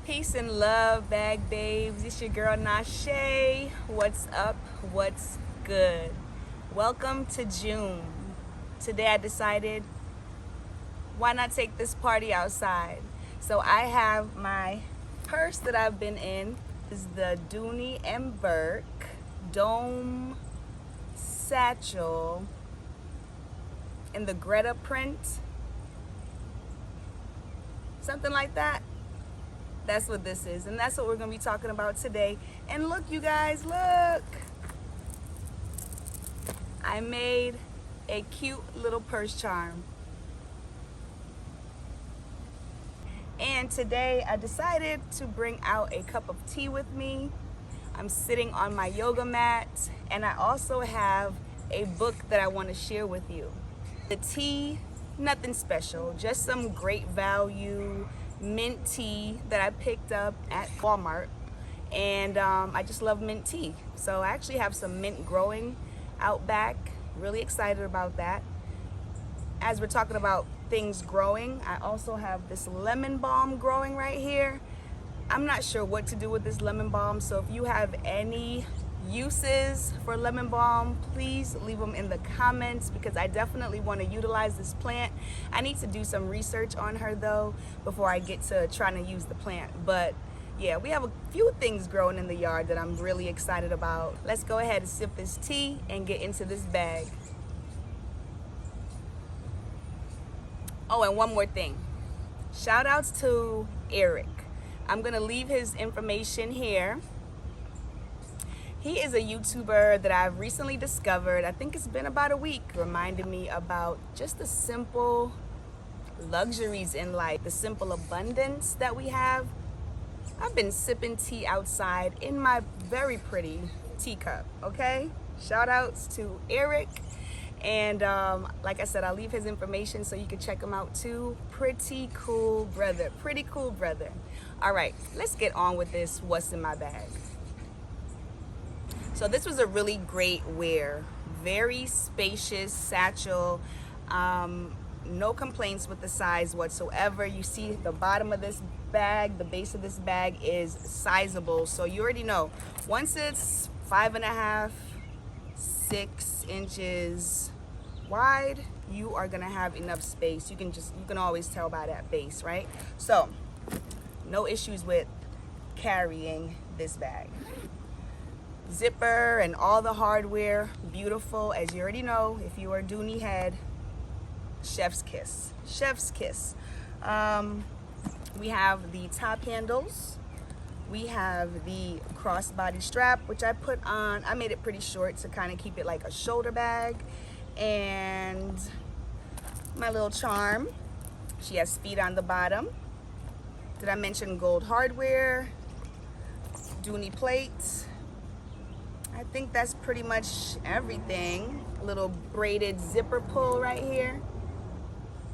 Peace and love, bag babes. It's your girl Nashe. What's up? What's good? Welcome to June. Today I decided, why not take this party outside? So I have my purse that I've been in. This is the Dooney and Bourke Domed satchel in the Greta print. Something like that. That's what this is, and that's what we're gonna be talking about today. And look, you guys, look! I made a cute little purse charm. And today I decided to bring out a cup of tea with me. I'm sitting on my yoga mat, and I also have a book that I want to share with you. The tea, nothing special, just some great value mint tea that I picked up at Walmart, and I just love mint tea. So I actually have some mint growing out back. Really excited about that. As we're talking about things growing, I also have this lemon balm growing right here. I'm not sure what to do with this lemon balm, so if you have any uses for lemon balm, please leave them in the comments, because I definitely want to utilize this plant. I need to do some research on her though before I get to trying to use the plant. But yeah, we have a few things growing in the yard that I'm really excited about. Let's go ahead and sip this tea and get into this bag. Oh, and one more thing. Shout outs to Eryykc. I'm gonna leave his information here. He is a YouTuber that I've recently discovered. I think it's been about a week. Reminded me about just the simple luxuries in life, the simple abundance that we have. I've been sipping tea outside in my very pretty teacup, okay? Shout outs to Eryykc. And like I said, I'll leave his information so you can check him out too. Pretty cool brother, pretty cool brother. All right, let's get on with this what's in my bag. So this was a really great wear, very spacious satchel, no complaints with the size whatsoever. You see the bottom of this bag, the base of this bag is sizable. So you already know, once it's 5.5, 6 inches wide, you are gonna have enough space. You can always tell by that base, right? So no issues with carrying this bag. Zipper and all the hardware, beautiful. As you already know, if you are Dooney head, chef's kiss, chef's kiss. We have the top handles. We have the crossbody strap, which I put on. I made it pretty short to kind of keep it like a shoulder bag. And my little charm, she has speed on the bottom. Did I mention gold hardware, Dooney plates? I think that's pretty much everything. A little braided zipper pull right here.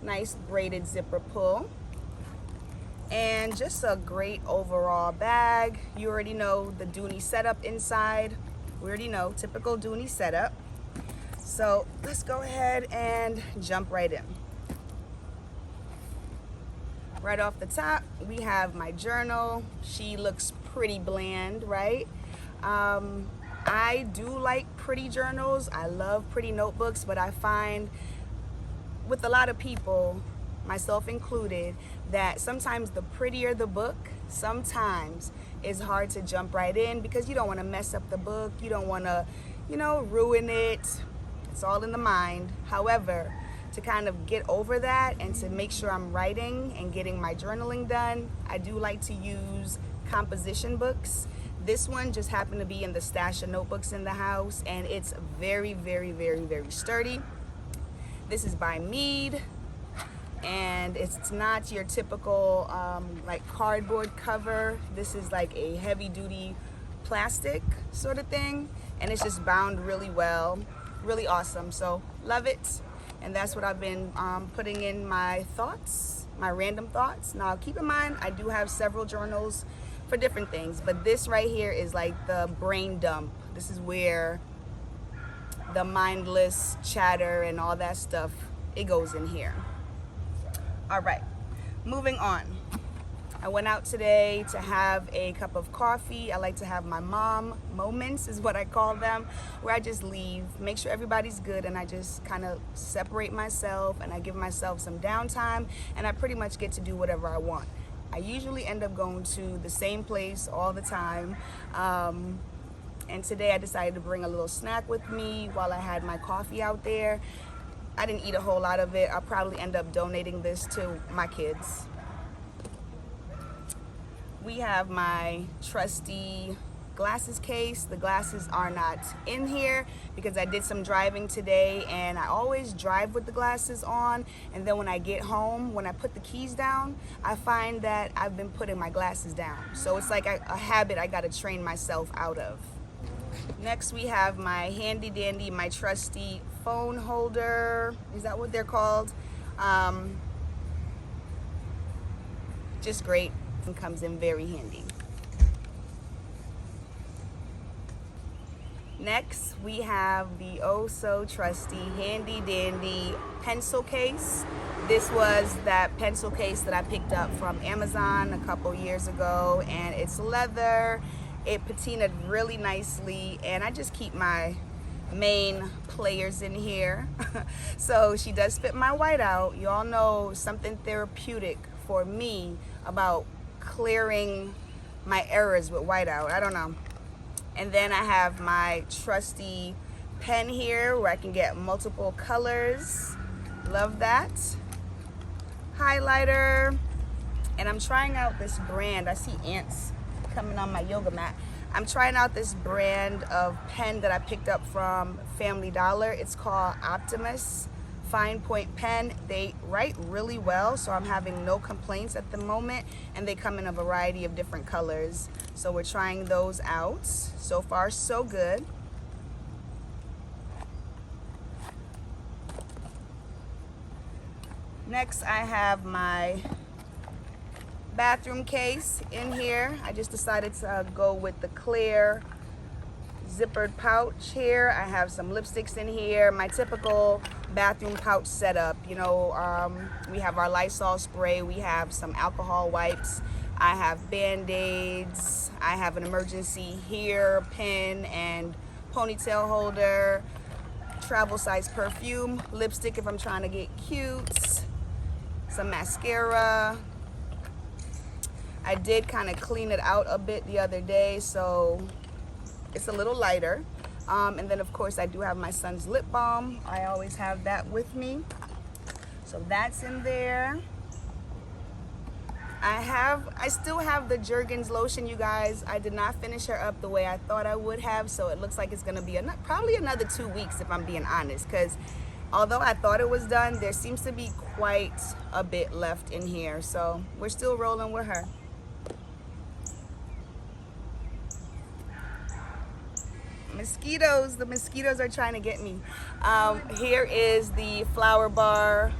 Nice braided zipper pull. And just a great overall bag. You already know the Dooney setup inside. We already know, typical Dooney setup. So let's go ahead and jump right in. Right off the top, we have my journal. She looks pretty bland, right? I do like pretty journals. I love pretty notebooks, but I find with a lot of people, myself included, that sometimes the prettier the book, sometimes it's hard to jump right in because you don't want to mess up the book. You don't want to, ruin it. It's all in the mind. However, to kind of get over that and to make sure I'm writing and getting my journaling done, I do like to use composition books. This one just happened to be in the stash of notebooks in the house, and it's very, very, very, very sturdy. This is by Mead, and it's not your typical like cardboard cover. This is like a heavy duty plastic sort of thing, and it's just bound really well, really awesome. So love it. And that's what I've been putting in my thoughts, my random thoughts. Now keep in mind, I do have several journals for different things, but this right here is like the brain dump. This is where the mindless chatter and all that stuff, it goes in here. All right, moving on. I went out today to have a cup of coffee. I like to have my mom moments, is what I call them, where I just leave, make sure everybody's good, and I just kind of separate myself and I give myself some downtime, and I pretty much get to do whatever I want. I usually end up going to the same place all the time. And today I decided to bring a little snack with me while I had my coffee out there. I didn't eat a whole lot of it. I'll probably end up donating this to my kids. We have my trusty glasses case. The glasses are not in here because I did some driving today, and I always drive with the glasses on, and then when I get home, when I put the keys down, I find that I've been putting my glasses down. So it's like a habit I gotta train myself out of. Next we have my handy dandy, my trusty phone holder. Is that what they're called? Just great and comes in very handy. Next we have the oh so trusty handy dandy pencil case. This was that pencil case that I picked up from Amazon a couple years ago, and it's leather. It patinaed really nicely, and I just keep my main players in here. So she does fit my whiteout. You all know something therapeutic for me about clearing my errors with whiteout. I don't know. And then I have my trusty pen here where I can get multiple colors. Love that. Highlighter. And I'm trying out this brand. I see ants coming on my yoga mat. I'm trying out this brand of pen that I picked up from Family Dollar. It's called Optimus Fine Point Pen. They write really well, so I'm having no complaints at the moment, and they come in a variety of different colors. So we're trying those out. So far, so good. Next, I have my bathroom case in here. I just decided to go with the clear zippered pouch here. I have some lipsticks in here, my typical bathroom pouch setup. You know, we have our Lysol spray, we have some alcohol wipes, I have band-aids, I have an emergency hair pin and ponytail holder, travel size perfume, lipstick if I'm trying to get cute, some mascara. I did kind of clean it out a bit the other day, so it's a little lighter. And then of course I do have my son's lip balm. I always have that with me. So that's in there. I still have the Jergens lotion, you guys. I did not finish her up the way I thought I would have, so it looks like it's gonna be probably another 2 weeks if I'm being honest, because although I thought it was done, there seems to be quite a bit left in here. So we're still rolling with her. Mosquitoes, the mosquitoes are trying to get me. Here is the Flower Bar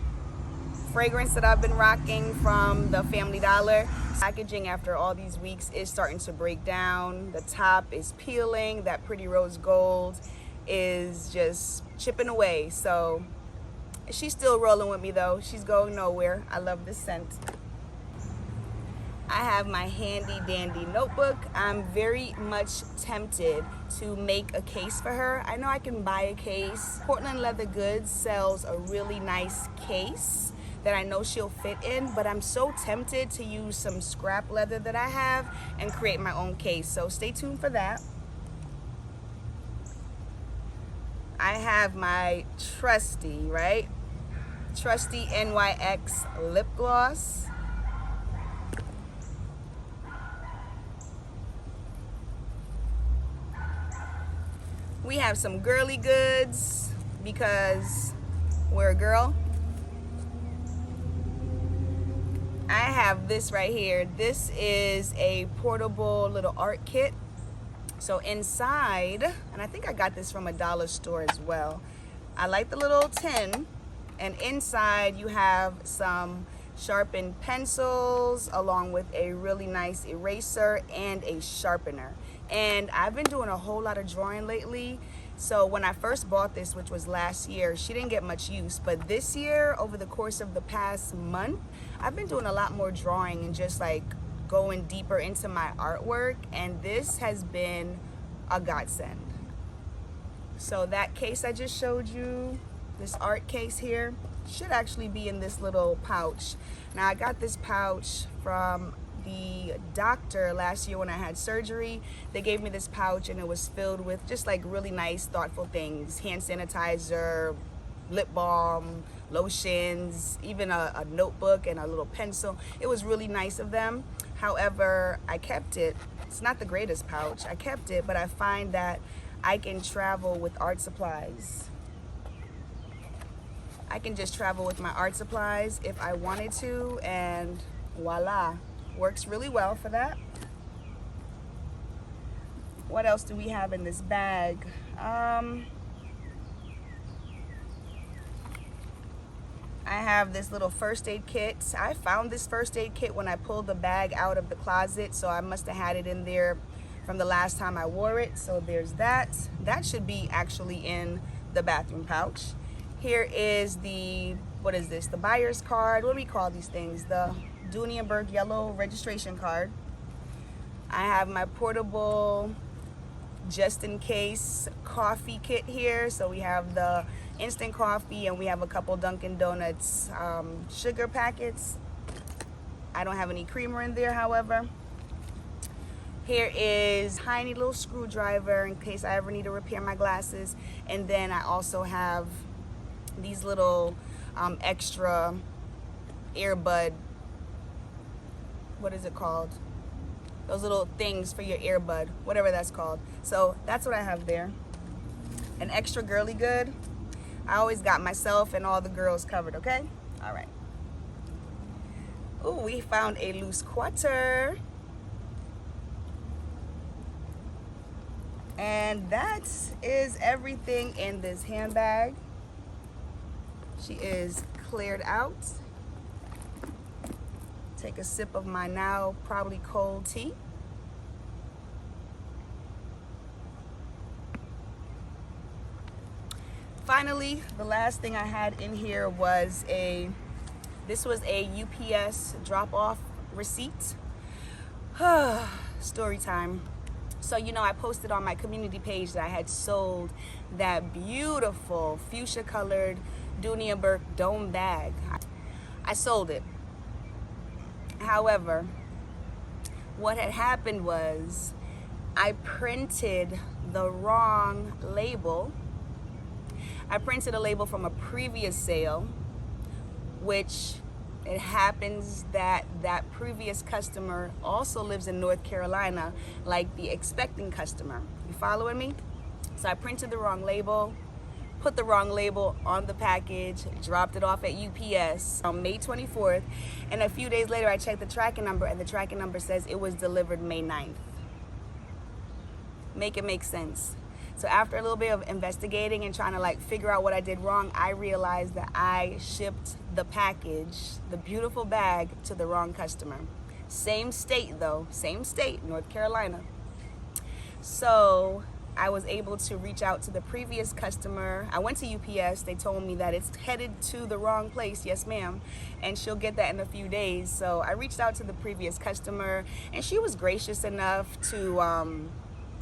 fragrance that I've been rocking from the Family Dollar. Packaging after all these weeks is starting to break down. The top is peeling. That pretty rose gold is just chipping away. So she's still rolling with me though. She's going nowhere. I love this scent. I have my handy dandy notebook. I'm very much tempted to make a case for her. I know I can buy a case. Portland Leather Goods sells a really nice case that I know she'll fit in, but I'm so tempted to use some scrap leather that I have and create my own case. So stay tuned for that. I have my trusty Eryykc lip gloss. We have some girly goods because we're a girl. I have this right here. This is a portable little art kit. So inside, and I think I got this from a dollar store as well. I like the little tin, and inside you have some sharpened pencils along with a really nice eraser and a sharpener. And I've been doing a whole lot of drawing lately. So when I first bought this, which was last year, she didn't get much use. But this year, over the course of the past month, I've been doing a lot more drawing and just like going deeper into my artwork, and this has been a godsend. So that case I just showed you, this art case here, should actually be in this little pouch. Now I got this pouch from the doctor last year when I had surgery. They gave me this pouch and it was filled with just like really nice, thoughtful things. Hand sanitizer, lip balm, lotions, even a notebook and a little pencil. It was really nice of them. However, I kept it. It's not the greatest pouch. I kept it, but I find that I can travel with art supplies. I can just travel with my art supplies if I wanted to, and voila, works really well for that. What else do we have in this bag? I have this little first aid kit. I found this first aid kit when I pulled the bag out of the closet, so I must have had it in there from the last time I wore it. So there's that. That should be actually in the bathroom pouch. Here is the, what is this? The buyer's card. What do we call these things? The Dooney and Bourke yellow registration card. I have my portable just in case coffee kit here. So we have the instant coffee and we have a couple Dunkin' Donuts sugar packets. I don't have any creamer in there, however. Here is a tiny little screwdriver in case I ever need to repair my glasses. And then I also have these little extra earbud, what is it called? Those little things for your earbud, whatever that's called. So that's what I have there. An extra girly good. I always got myself and all the girls covered, okay? All right. Ooh, we found a loose quarter. And that is everything in this handbag. She is cleared out. Take a sip of my now probably cold tea. Finally, the last thing I had in here was this was a UPS drop-off receipt. Story time. So, you know, I posted on my community page that I had sold that beautiful fuchsia colored Dooney and Bourke Domed bag. I sold it. However, what had happened was I printed the wrong label. I printed a label from a previous sale, which it happens that that previous customer also lives in North Carolina, like the expecting customer. You following me? So I printed the wrong label, put the wrong label on the package, dropped it off at UPS on May 24th, and a few days later I checked the tracking number and the tracking number says it was delivered May 9th. Make it make sense. So after a little bit of investigating and trying to like figure out what I did wrong, I realized that I shipped the package, the beautiful bag, to the wrong customer. Same state though, same state, North Carolina. So I was able to reach out to the previous customer. I went to UPS. They told me that it's headed to the wrong place. Yes, ma'am. And she'll get that in a few days. So I reached out to the previous customer and she was gracious enough to,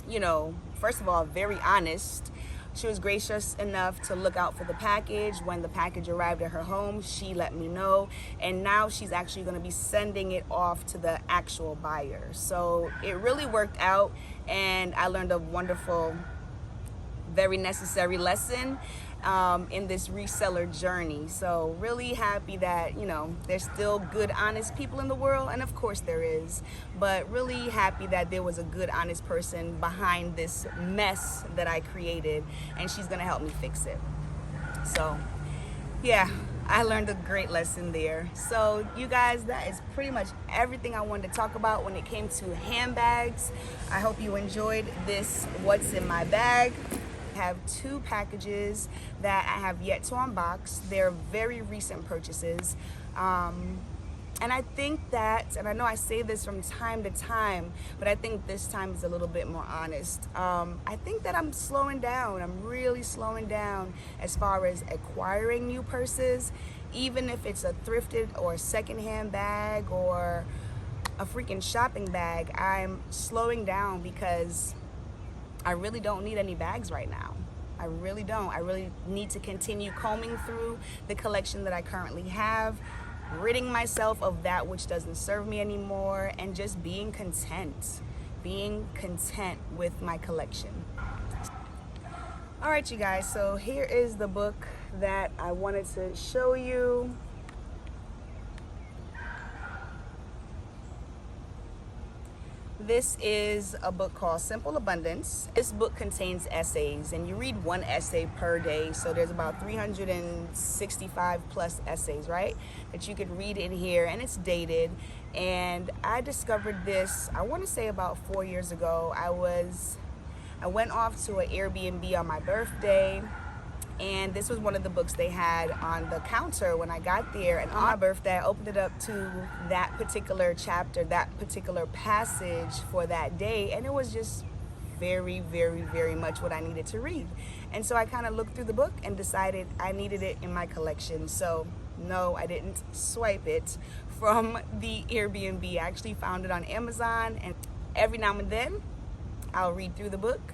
you know, first of all, very honest. She was gracious enough to look out for the package. When the package arrived at her home, she let me know. And now she's actually going to be sending it off to the actual buyer. So it really worked out. And I learned a wonderful, very necessary lesson in this reseller journey. So really happy that, you know, there's still good, honest people in the world. And of course there is. But really happy that there was a good, honest person behind this mess that I created. And she's going to help me fix it. So, yeah. I learned a great lesson there. So you guys, that is pretty much everything I wanted to talk about when it came to handbags. I hope you enjoyed this What's in My Bag. I have 2 packages that I have yet to unbox. They're very recent purchases. And I think that, and I know I say this from time to time, but I think this time is a little bit more honest. I think that I'm slowing down. I'm really slowing down as far as acquiring new purses, even if it's a thrifted or secondhand bag or a freaking shopping bag, I'm slowing down because I really don't need any bags right now. I really don't. I really need to continue combing through the collection that I currently have, ridding myself of that which doesn't serve me anymore, and just being content. Being content with my collection. All right, you guys, so here is the book that I wanted to show you. This is a book called Simple Abundance. This book contains essays, and you read one essay per day, so there's about 365 plus essays, right, that you could read in here, and it's dated. And I discovered this, I want to say about 4 years ago. I went off to an Airbnb on my birthday, and this was one of the books they had on the counter when I got there. And on my birthday, I opened it up to that particular chapter, that particular passage for that day, and it was just very, very, very much what I needed to read. And so I kind of looked through the book and decided I needed it in my collection. So no, I didn't swipe it from the Airbnb. I actually found it on Amazon, and every now and then I'll read through the book,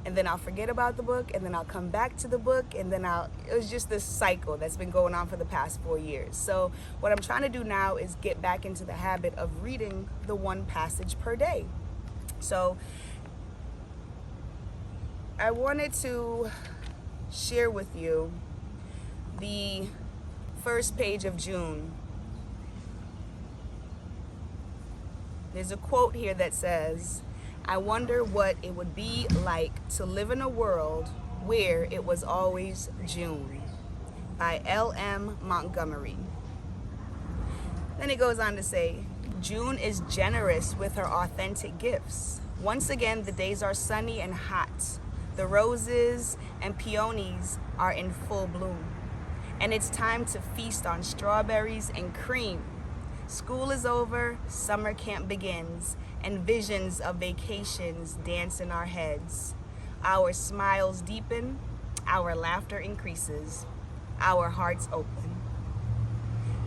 and then I'll forget about the book, and then I'll come back to the book, and then it was just this cycle that's been going on for the past 4 years. So what I'm trying to do now is get back into the habit of reading the one passage per day. So I wanted to share with you the first page of June. There's a quote here that says, "I wonder what it would be like to live in a world where it was always June," by L.M. Montgomery. Then it goes on to say, "June is generous with her authentic gifts. Once again, the days are sunny and hot. The roses and peonies are in full bloom. And it's time to feast on strawberries and cream. School is over, summer camp begins, and visions of vacations dance in our heads. Our smiles deepen, our laughter increases, our hearts open.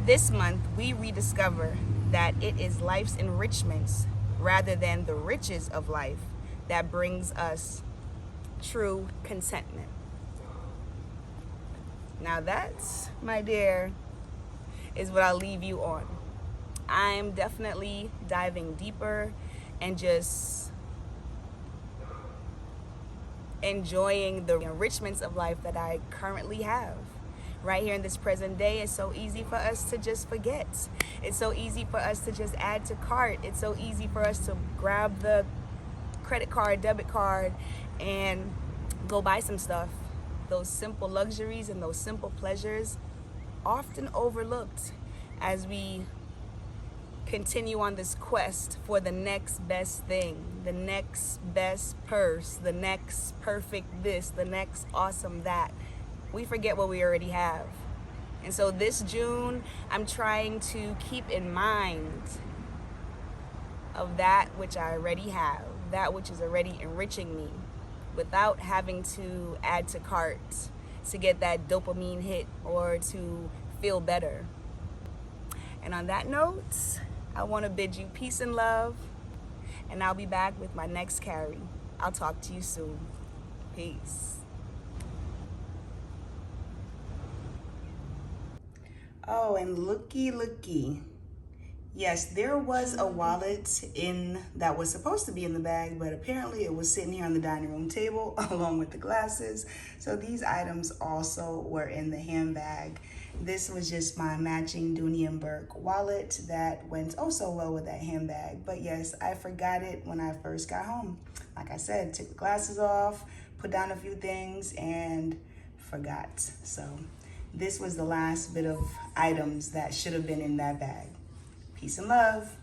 This month, we rediscover that it is life's enrichments rather than the riches of life that brings us true contentment." Now that, my dear, is what I'll leave you on. I'm definitely diving deeper and just enjoying the enrichments of life that I currently have. Right here in this present day, it's so easy for us to just forget. It's so easy for us to just add to cart. It's so easy for us to grab the credit card, debit card, and go buy some stuff. Those simple luxuries and those simple pleasures often overlooked as we continue on this quest for the next best thing, the next best purse, the next perfect this, the next awesome that. We forget what we already have. And so this June, I'm trying to keep in mind of that which I already have, that which is already enriching me, without having to add to cart to get that dopamine hit or to feel better. And on that note, I want to bid you peace and love, and I'll be back with my next carry. I'll talk to you soon. Peace. Oh, and looky. Yes, there was a wallet that was supposed to be in the bag, but apparently it was sitting here on the dining room table along with the glasses. So these items also were in the handbag. This was just my matching Dooney and Bourke wallet that went oh so well with that handbag. But yes, I forgot it when I first got home. Like I said, took the glasses off, put down a few things, and forgot. So this was the last bit of items that should have been in that bag. Peace and love.